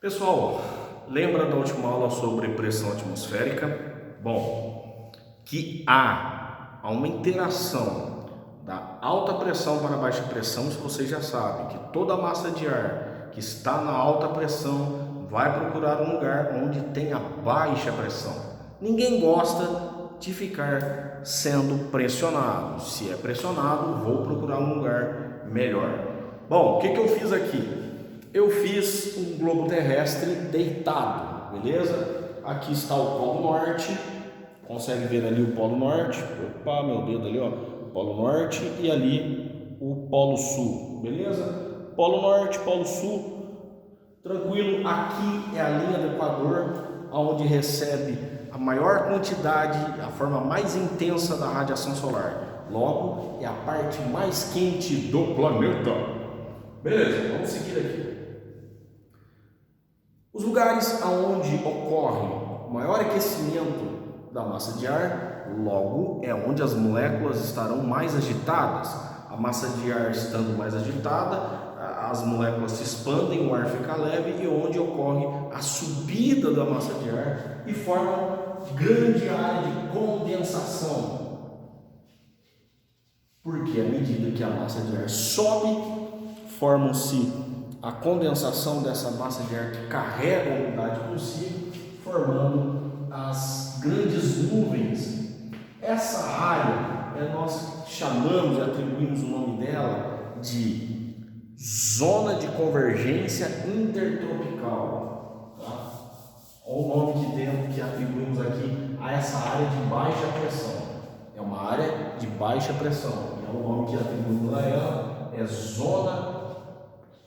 Pessoal, lembra da última aula sobre pressão atmosférica? Bom, que há uma interação da alta pressão para a baixa pressão, isso vocês já sabem, que toda massa de ar que está na alta pressão vai procurar um lugar onde tenha baixa pressão. Ninguém gosta de ficar sendo pressionado. Se é pressionado, vou procurar um lugar melhor. Bom, o que eu fiz aqui? Eu fiz um globo terrestre deitado, beleza? Aqui está o Polo Norte, consegue ver ali o Polo Norte, opa, meu dedo ali, ó, o Polo Norte e ali o Polo Sul, beleza? Polo Norte, Polo Sul, tranquilo. Aqui é a linha do Equador, onde recebe a maior quantidade, a forma mais intensa da radiação solar. Logo, é a parte mais quente do planeta. Beleza, vamos seguir aqui. Os lugares onde ocorre o maior aquecimento da massa de ar, logo é onde as moléculas estarão mais agitadas. A massa de ar estando mais agitada, as moléculas se expandem, o ar fica leve e onde ocorre a subida da massa de ar e forma grande área de condensação. Porque à medida que a massa de ar sobe, formam-se a condensação dessa massa de ar que carrega a umidade consigo, formando as grandes nuvens. Essa área, nós chamamos e atribuímos o nome dela de zona de convergência intertropical. Tá? Olha o nome que atribuímos aqui a essa área de baixa pressão. É uma área de baixa pressão. E o nome que atribuímos a ela é zona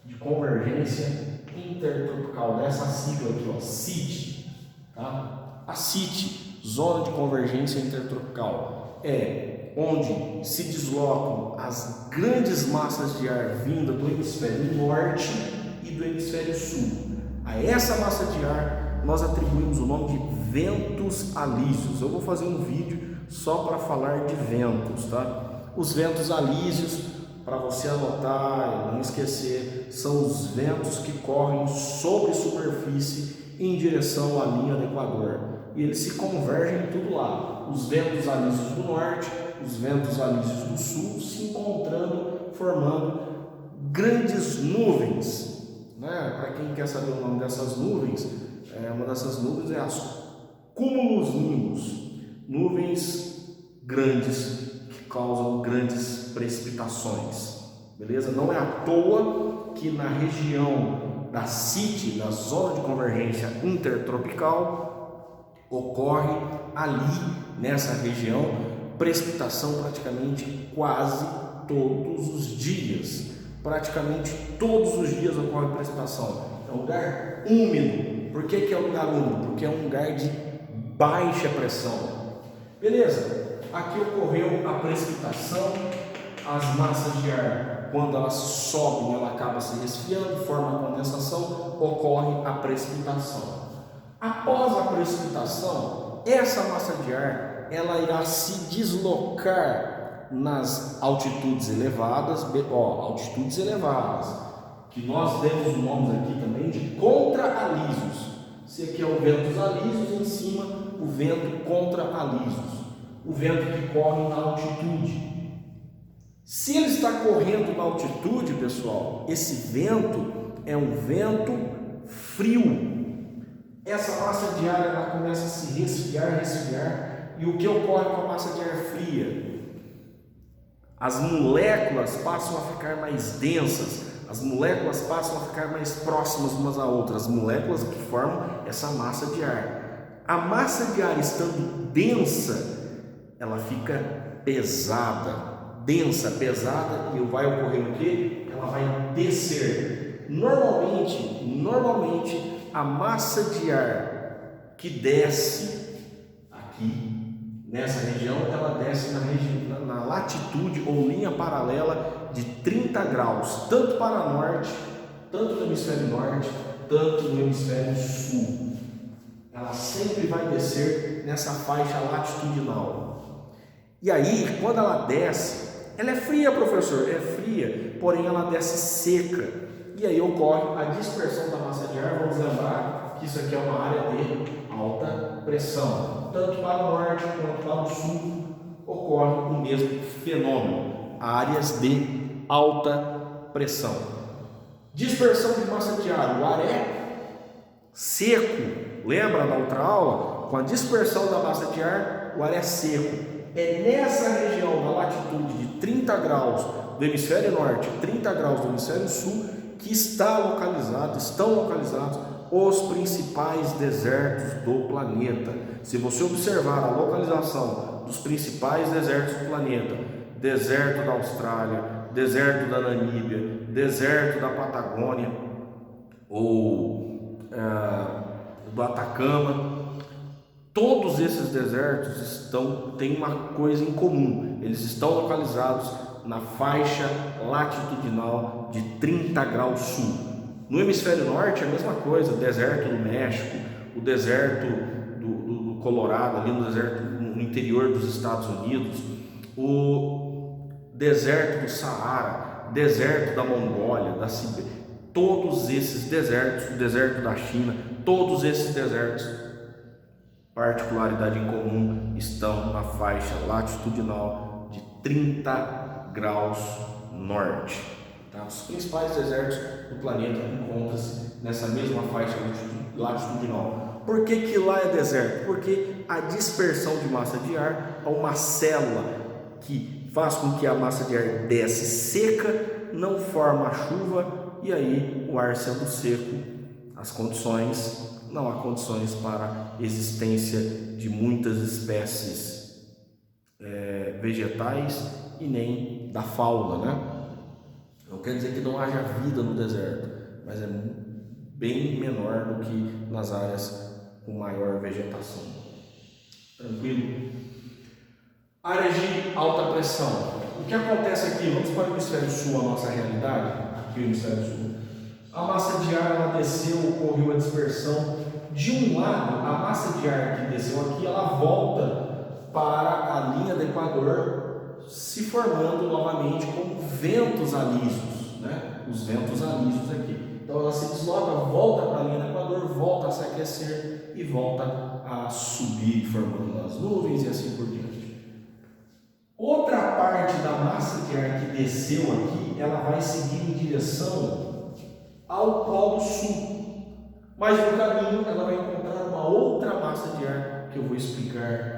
de convergência intertropical, dessa sigla aqui, ó, CIT, tá? A CIT, zona de convergência intertropical, é onde se deslocam as grandes massas de ar vinda do hemisfério norte e do hemisfério sul. A essa massa de ar nós atribuímos o nome de ventos alísios. Eu vou fazer um vídeo só para falar de ventos, tá? Os ventos alísios, para você anotar e não esquecer, são os ventos que correm sobre superfície em direção à linha do Equador. E eles se convergem tudo lá. Os ventos alísios do norte, os ventos alísios do sul se encontrando, formando grandes nuvens. Né? Para quem quer saber o nome dessas nuvens, uma dessas nuvens é as cumulonimbus, nuvens grandes que causam grandes precipitações, beleza? Não é à toa que na região da CIT, na zona de convergência intertropical, ocorre ali, nessa região, precipitação praticamente quase todos os dias. Praticamente todos os dias ocorre precipitação. É um lugar úmido. Por que é um lugar úmido? Porque é um lugar de baixa pressão. Beleza? Aqui ocorreu a precipitação, as massas de ar, quando elas sobem, ela acaba se resfriando, forma a condensação, ocorre a precipitação. Após a precipitação, essa massa de ar, ela irá se deslocar nas altitudes elevadas, altitudes elevadas, que nós demos o nome aqui também de contra-alísios. Esse aqui é o ventos alísios, em cima o vento contra-alísios. O vento que corre na altitude. Se ele está correndo na altitude, pessoal, esse vento é um vento frio. Essa massa de ar ela começa a se resfriar. E o que ocorre com a massa de ar fria? As moléculas passam a ficar mais densas, as moléculas passam a ficar mais próximas umas a outras, as moléculas que formam essa massa de ar. A massa de ar estando densa, ela fica pesada, densa, pesada, e vai ocorrer o quê? Ela vai descer. Normalmente, a massa de ar que desce aqui, nessa região, ela desce na latitude ou linha paralela de 30 graus, tanto para norte, tanto no hemisfério norte, tanto no hemisfério sul. Ela sempre vai descer nessa faixa latitudinal. E aí, quando ela desce, ela é fria, professor? É fria, porém ela desce seca. e aí ocorre a dispersão da massa de ar. Vamos lembrar que isso aqui é uma área de alta pressão. Tanto para o norte quanto para o sul ocorre o mesmo fenômeno, áreas de alta pressão. Dispersão de massa de ar, o ar é seco. Lembra na outra aula? Com a dispersão da massa de ar, o ar é seco. É nessa região da latitude de 30 graus do hemisfério norte e 30 graus do hemisfério sul que estão localizados os principais desertos do planeta. Se você observar a localização dos principais desertos do planeta, deserto da Austrália, deserto da Namíbia, deserto da Patagônia ou do Atacama, todos esses desertos têm uma coisa em comum: eles estão localizados na faixa latitudinal de 30 graus sul. No hemisfério norte é a mesma coisa, o deserto do México, o deserto do Colorado, ali no deserto no interior dos Estados Unidos, o deserto do Saara, deserto da Mongólia, da Sibéria, todos esses desertos, o deserto da China, todos esses desertos, particularidade em comum, estão na faixa latitudinal de 30 graus norte. Tá? Os principais desertos do planeta encontram-se nessa mesma faixa latitudinal. Por que lá é deserto? Porque a dispersão de massa de ar é uma célula que faz com que a massa de ar desce seca, não forma a chuva, e aí o ar sendo seco, não há condições para a existência de muitas espécies vegetais e nem da fauna, né? Não quer dizer que não haja vida no deserto, mas é bem menor do que nas áreas com maior vegetação. Tranquilo? Áreas de alta pressão. O que acontece aqui? Vamos para o hemisfério sul, a nossa realidade. Aqui o hemisfério sul. A massa de ar ela desceu, ocorreu a dispersão. De um lado, a massa de ar que desceu aqui, ela volta para a linha do Equador, se formando novamente como ventos alísios, né? Os ventos alísios aqui. Então ela se desloca, volta para a linha do Equador, volta a se aquecer e volta a subir, formando as nuvens e assim por diante. Outra parte da massa de ar que desceu aqui, ela vai seguir em direção ao Polo Sul. Mas no caminho ela vai encontrar uma outra massa de ar que eu vou explicar,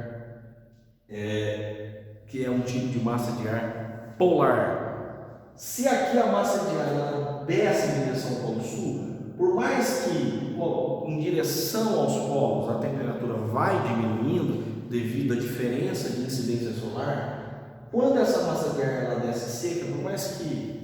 que é um tipo de massa de ar polar. Se aqui a massa de ar ela desce em direção ao Polo Sul, por mais que em direção aos polos a temperatura vai diminuindo devido à diferença de incidência solar, quando essa massa de ar ela desce seca, por mais que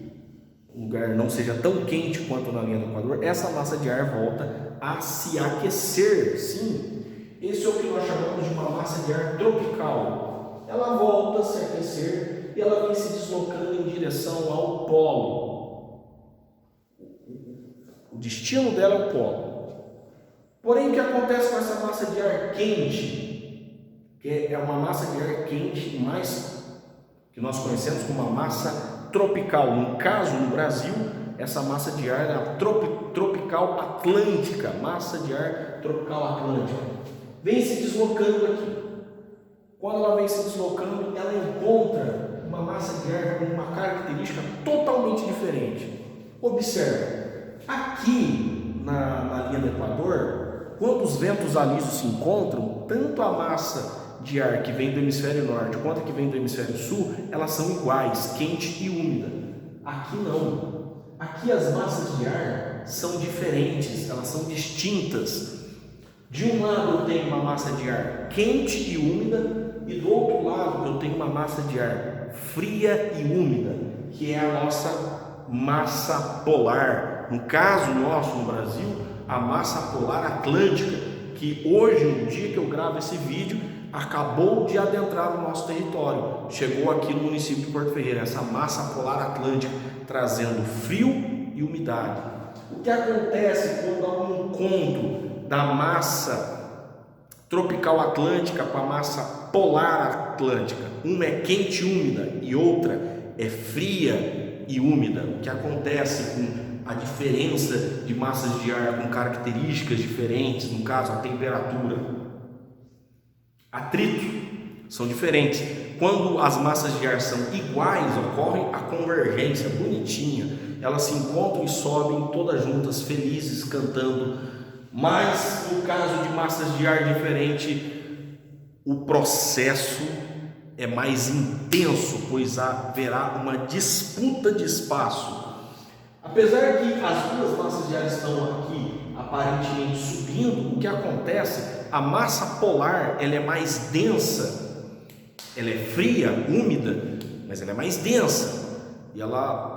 o lugar não seja tão quente quanto na linha do Equador, essa massa de ar volta a se aquecer. Sim, esse é o que nós chamamos de uma massa de ar tropical. Ela volta a se aquecer e ela vem se deslocando em direção ao polo. O destino dela é o polo. Porém, o que acontece com essa massa de ar quente, que é uma massa de ar quente que nós conhecemos como uma massa tropical. No caso, no Brasil, essa massa de ar é a tropical atlântica, massa de ar tropical atlântica. Vem se deslocando aqui. Quando ela vem se deslocando, ela encontra uma massa de ar com uma característica totalmente diferente. Observe, aqui na linha do Equador, quando os ventos alísios se encontram, tanto a massa de ar que vem do hemisfério norte quanto a que vem do hemisfério sul, elas são iguais, quente e úmida. Aqui não. Aqui as massas de ar são diferentes, elas são distintas. De um lado eu tenho uma massa de ar quente e úmida, e do outro lado eu tenho uma massa de ar fria e úmida, que é a nossa massa polar. No caso nosso no Brasil, a massa polar atlântica, que hoje, no dia que eu gravo esse vídeo, acabou de adentrar no nosso território, chegou aqui no município de Porto Ferreira, essa massa polar atlântica trazendo frio e umidade. O que acontece quando há um encontro da massa tropical atlântica com a massa polar atlântica? Uma é quente e úmida e outra é fria e úmida. O que acontece com a diferença de massas de ar com características diferentes, no caso a temperatura, atrito, são diferentes. Quando as massas de ar são iguais, ocorre a convergência bonitinha, elas se encontram e sobem todas juntas, felizes, cantando. Mas no caso de massas de ar diferente, o processo é mais intenso, pois haverá uma disputa de espaço. Apesar que as duas massas de ar estão aqui aparentemente subindo, o que acontece? A massa polar ela é mais densa, ela é fria, úmida, mas ela é mais densa e ela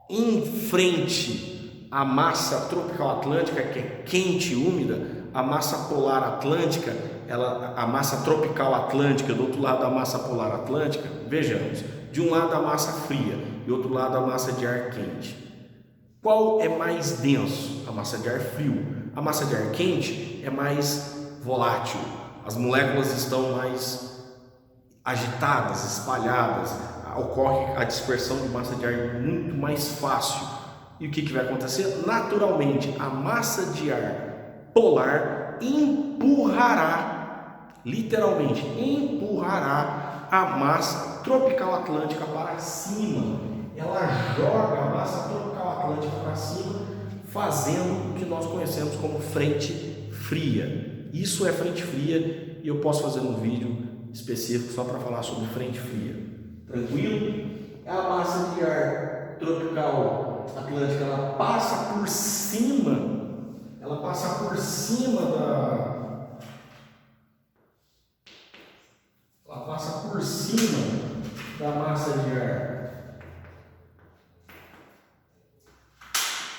em frente à massa tropical atlântica, que é quente e úmida, a massa polar atlântica, a massa tropical atlântica, do outro lado da massa polar atlântica, vejamos, de um lado a massa fria e outro lado a massa de ar quente. Qual é mais denso? A massa de ar frio. A massa de ar quente é mais volátil, as moléculas estão mais agitadas, espalhadas, ocorre a dispersão de massa de ar muito mais fácil. E o que vai acontecer? Naturalmente, a massa de ar polar empurrará, literalmente empurrará a massa tropical atlântica para cima. Ela joga a massa tropical atlântica para cima, fazendo o que nós conhecemos como frente fria. Isso é frente fria e eu posso fazer um vídeo específico só para falar sobre frente fria. Tranquilo? A massa de ar tropical atlântica, ela passa por cima da massa de ar,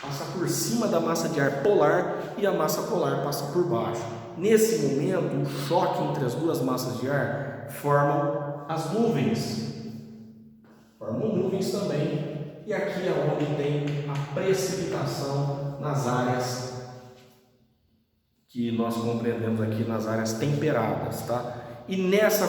passa por cima da massa de ar polar e a massa polar passa por baixo. Nesse momento, o choque entre as duas massas de ar formam as nuvens, também, e aqui é onde tem a precipitação nas áreas que nós compreendemos aqui, nas áreas temperadas, tá? E nessa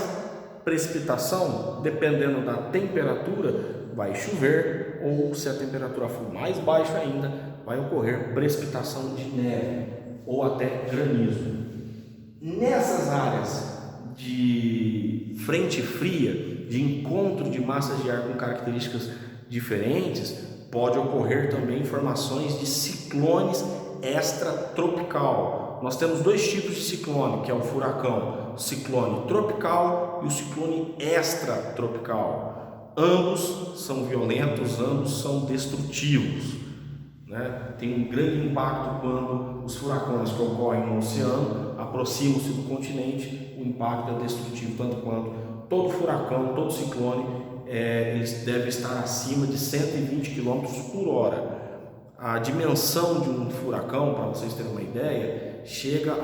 precipitação, dependendo da temperatura, vai chover, ou se a temperatura for mais baixa ainda, vai ocorrer precipitação de neve ou até granizo. Nessas áreas de frente fria, de encontro de massas de ar com características diferentes, pode ocorrer também formações de ciclones extratropical. Nós temos dois tipos de ciclone, que é o furacão, o ciclone tropical e o ciclone extratropical. Ambos são violentos, ambos são destrutivos, né? Tem um grande impacto quando os furacões que ocorrem no oceano aproximam-se do continente, o impacto é destrutivo, tanto quanto todo furacão, todo ciclone, eles devem estar acima de 120 km por hora. A dimensão de um furacão, para vocês terem uma ideia, chega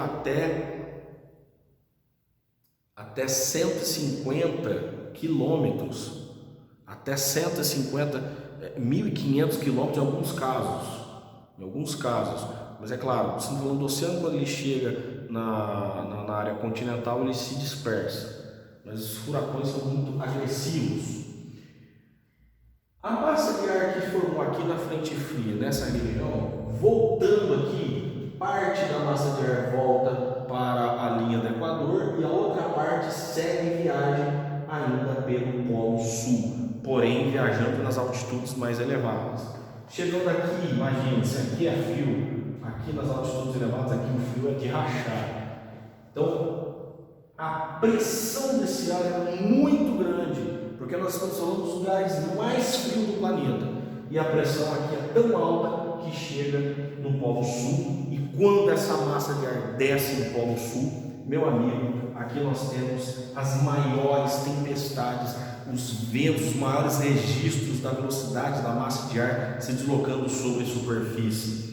até 150 quilômetros, até 1.500 quilômetros em alguns casos. Mas é claro, estamos falando do oceano, quando ele chega na área continental, ele se dispersa. Mas os furacões são muito agressivos. A massa de ar que formou aqui na frente fria, nessa região, voltando aqui, parte da massa de ar volta para a linha do Equador e a outra parte segue viagem ainda pelo Polo Sul, porém viajando nas altitudes mais elevadas. Chegando aqui, imagine, se aqui é frio, aqui nas altitudes elevadas, aqui o frio é de rachar. Então, a pressão desse ar é muito grande, porque nós estamos falando dos lugares mais frios do planeta, e a pressão aqui é tão alta que chega no Polo Sul, e quando essa massa de ar desce no Polo Sul, meu amigo, aqui nós temos as maiores tempestades, os ventos, os maiores registros da velocidade da massa de ar se deslocando sobre a superfície,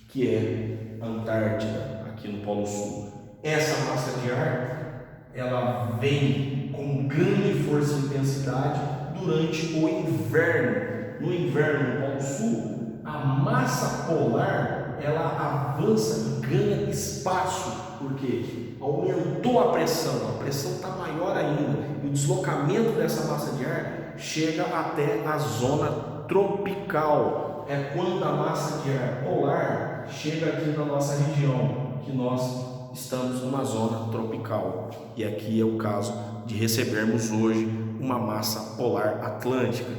que é a Antártida, aqui no Polo Sul. Essa massa de ar, ela vem com grande força e intensidade durante o inverno. No inverno no Polo Sul, a massa polar, ela avança e ganha espaço, porque aumentou a pressão está maior ainda, e o deslocamento dessa massa de ar chega até a zona tropical é quando a massa de ar polar chega aqui na nossa região, que nós estamos numa zona tropical. E aqui é o caso de recebermos hoje uma massa polar atlântica.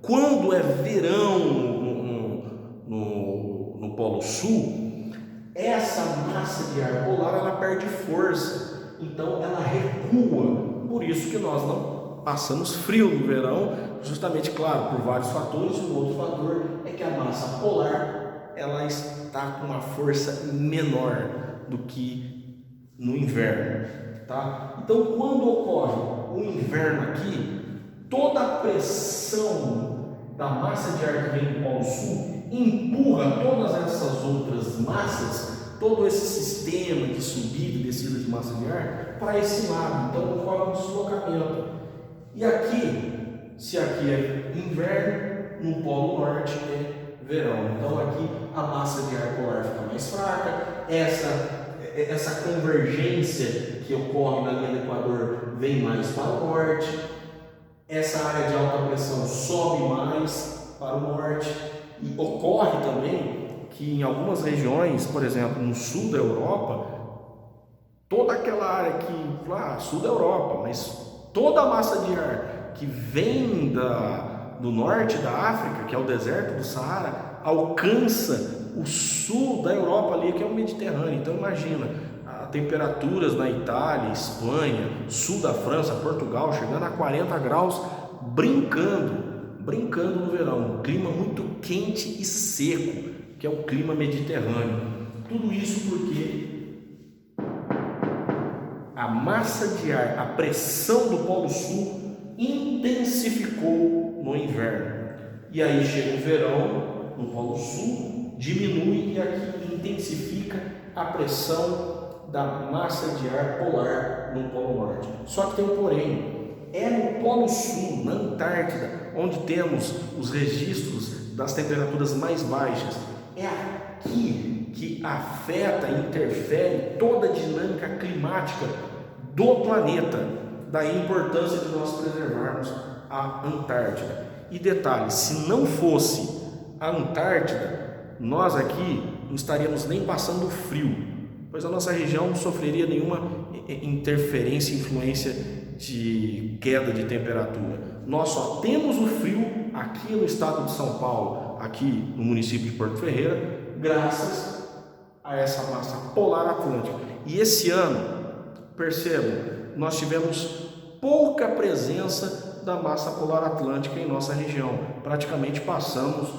Quando é verão no Polo Sul, essa massa de ar polar ela perde força, então ela recua. Por isso que nós não passamos frio no verão, justamente, claro, por vários fatores. Um outro fator é que a massa polar ela está com uma força menor do que no inverno, tá? Então, quando ocorre o inverno aqui, toda a pressão da massa de ar que vem do Polo Sul empurra todas essas outras massas, todo esse sistema de subida e descida de massa de ar para esse lado. Então ocorre um deslocamento. E aqui, se aqui é inverno, no Polo Norte é verão. Então aqui a massa de ar polar fica mais fraca, essa convergência que ocorre na linha do Equador vem mais para o norte, essa área de alta pressão sobe mais para o norte. E ocorre também que em algumas regiões, por exemplo, no sul da Europa, toda aquela área que, sul da Europa, mas toda a massa de ar que vem do norte da África, que é o deserto do Saara, alcança o sul da Europa ali, que é o Mediterrâneo. Então imagina, temperaturas na Itália, Espanha, sul da França, Portugal, chegando a 40 graus, brincando no verão, um clima muito quente e seco, que é o clima mediterrâneo. Tudo isso porque a massa de ar, a pressão do Polo Sul intensificou no inverno. E aí chega o verão no Polo Sul, diminui e aqui intensifica a pressão da massa de ar polar no Polo Norte. Só que tem um porém. É no Polo Sul, na Antártida, onde temos os registros das temperaturas mais baixas. É aqui que afeta e interfere toda a dinâmica climática do planeta. Daí a importância de nós preservarmos a Antártida. E detalhe, se não fosse a Antártida, nós aqui não estaríamos nem passando frio, pois a nossa região não sofreria nenhuma interferência, influência de queda de temperatura. Nós só temos o frio aqui no estado de São Paulo, aqui no município de Porto Ferreira, graças a essa massa polar atlântica. E esse ano, percebam, nós tivemos pouca presença da massa polar atlântica em nossa região. Praticamente passamos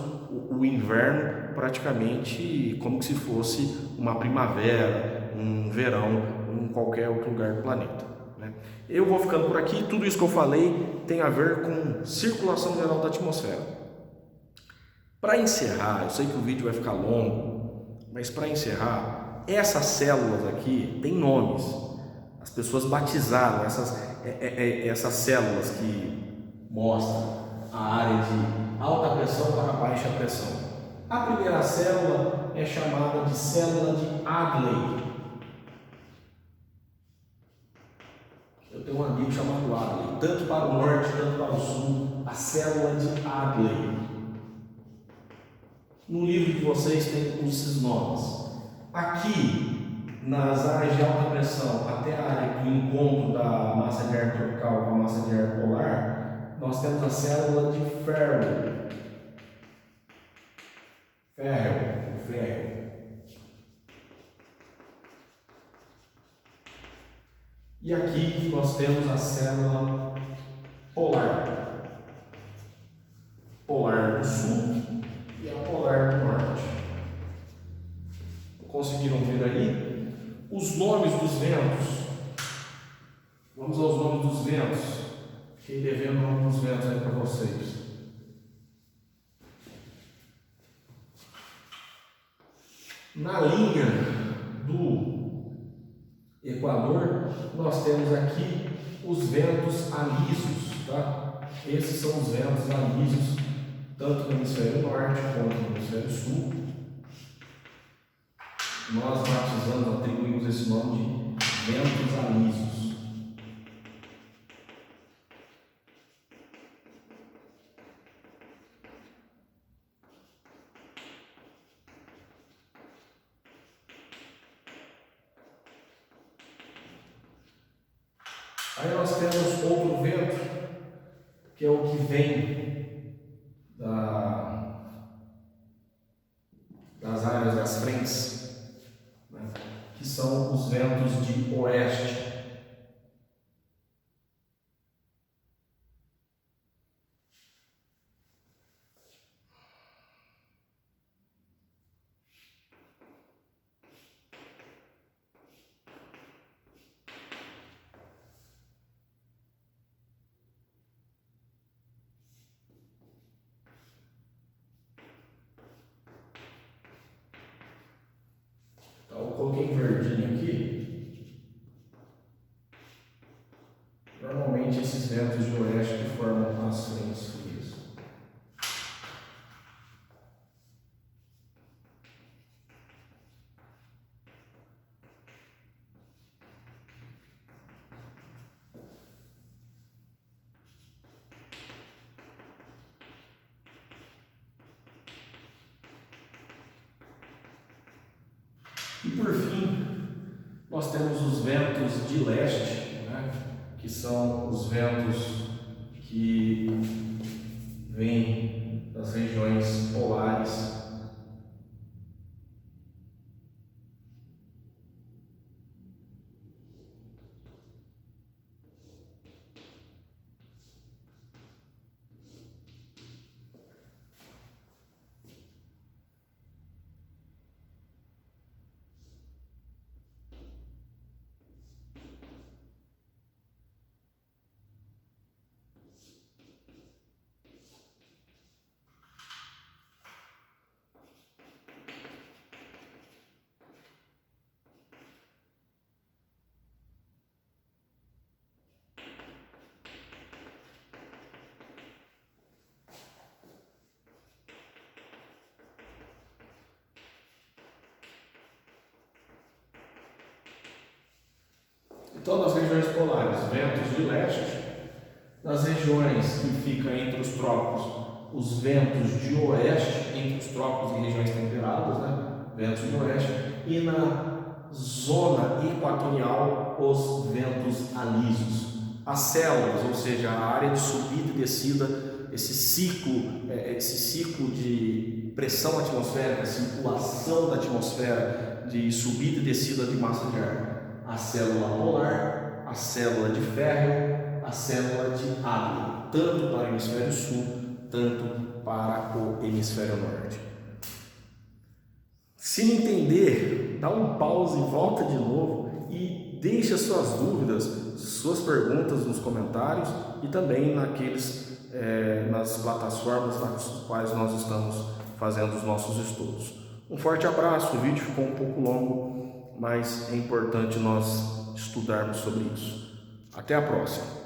o inverno praticamente como se fosse uma primavera, um verão em qualquer outro lugar do planeta. Eu vou ficando por aqui. Tudo isso que eu falei tem a ver com circulação geral da atmosfera. Para encerrar, eu sei que o vídeo vai ficar longo, mas para encerrar, essas células aqui têm nomes. As pessoas batizaram essas células que mostram a área de alta pressão para baixa pressão. A primeira célula é chamada de célula de Hadley. Eu tenho um amigo chamado Hadley, tanto para o norte, tanto para o sul, a célula de Hadley. No livro de vocês tem esses nomes. Aqui, nas áreas de alta pressão, até a área do encontro da massa de ar tropical com a massa de ar polar, nós temos a célula de Ferro. E aqui nós temos a célula polar. Polar do sul e a polar do norte. Conseguiram ver aí? Os nomes dos ventos. Vamos aos nomes dos ventos. Fiquei devendo o nome dos ventos aí para vocês. Na linha do Equador, nós temos aqui os ventos alísios, tá? Esses são os ventos alísios, tanto no hemisfério norte quanto no hemisfério sul. Nós batizamos, atribuímos esse nome de ventos alísios. Aí nós temos outro vento, que é o que vem das áreas das frentes, né? Que são os ventos de oeste. Então, eu coloquei em verdinho aqui. Normalmente esses ventos de oeste que formam as frentes frias. E por fim, nós temos os ventos de leste, né? Que são os ventos que vêm das regiões polares. Então, nas regiões polares, ventos de leste. Nas regiões que ficam entre os trópicos, os ventos de oeste, entre os trópicos e regiões temperadas, né? Ventos de oeste. E na zona equatorial, os ventos alísios. As células, ou seja, a área de subida e descida, esse ciclo de pressão atmosférica, circulação da atmosfera, de subida e descida de massa de ar. A célula polar, a célula de ferro, a célula de água, tanto para o hemisfério sul, tanto para o hemisfério norte. Se não entender, dá um pause e volta de novo e deixa suas dúvidas, suas perguntas nos comentários e também nas plataformas nas quais nós estamos fazendo os nossos estudos. Um forte abraço, o vídeo ficou um pouco longo, mas é importante nós estudarmos sobre isso. Até a próxima!